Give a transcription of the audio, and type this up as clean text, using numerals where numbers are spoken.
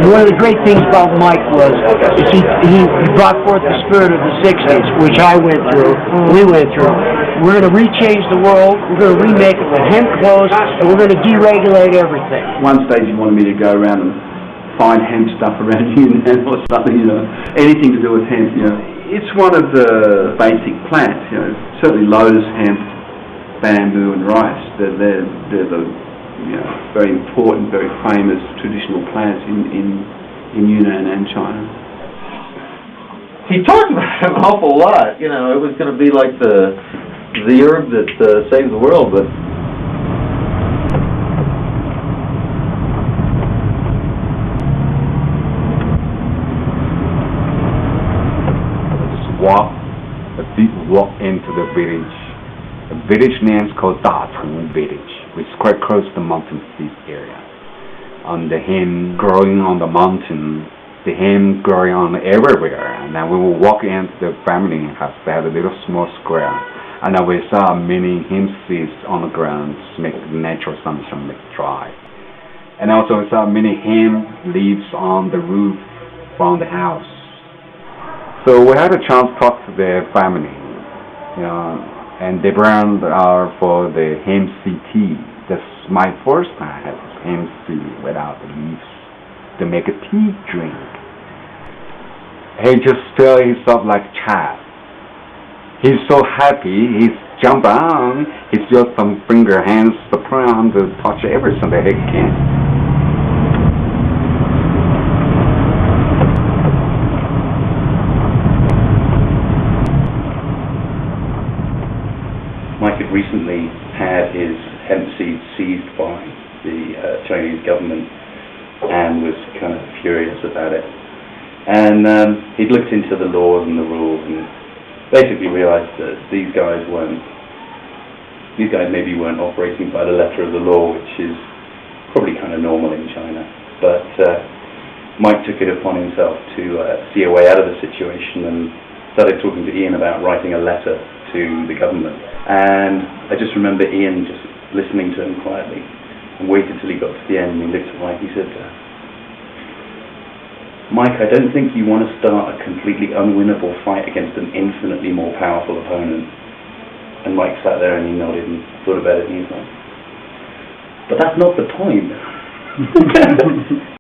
And one of the great things about Mike was he brought forth the spirit of the 60s, which we went through. We're going to rechange the world, we're going to remake it with hemp clothes, and we're going to deregulate everything. One stage he wanted me to go around and find hemp stuff around Yunnan or something, anything to do with hemp, It's one of the basic plants, certainly lotus, hemp, bamboo and rice. They're the very important, very famous traditional plants in Yunnan and China. He talked about it an awful lot. It was going to be like the herb that saved the world, but a deep walk into the village. The village name is called Datong village, which is quite close to the mountain sea area. On the hemp growing on the mountain, the hemp growing on everywhere. And then we will walk into the family house. They had a little small square. And then we saw many hemp seeds on the ground to make natural sunshine, make dry. And also we saw many hemp leaves on the roof from the house. So we had a chance to talk to their family, and they brand are for the hemp seed tea. That's my first time I had hemp seed without the leaves to make a tea drink. He just felt himself like a child. He's so happy, he's jump on, he's just some finger, hands, the palm to touch everything that he can. Mike had recently had his hemp seeds seized by the Chinese government and was kind of furious about it. And he'd looked into the laws and the rules and basically realized that these guys maybe weren't operating by the letter of the law, which is probably kind of normal in China. But Mike took it upon himself to see a way out of the situation and started talking to Ian about writing a letter to the government. And I just remember Ian just listening to him quietly and waited till he got to the end, and he looked at Mike. He said, Mike, I don't think you want to start a completely unwinnable fight against an infinitely more powerful opponent. And Mike sat there and he nodded and thought about it, and he was like, but that's not the point.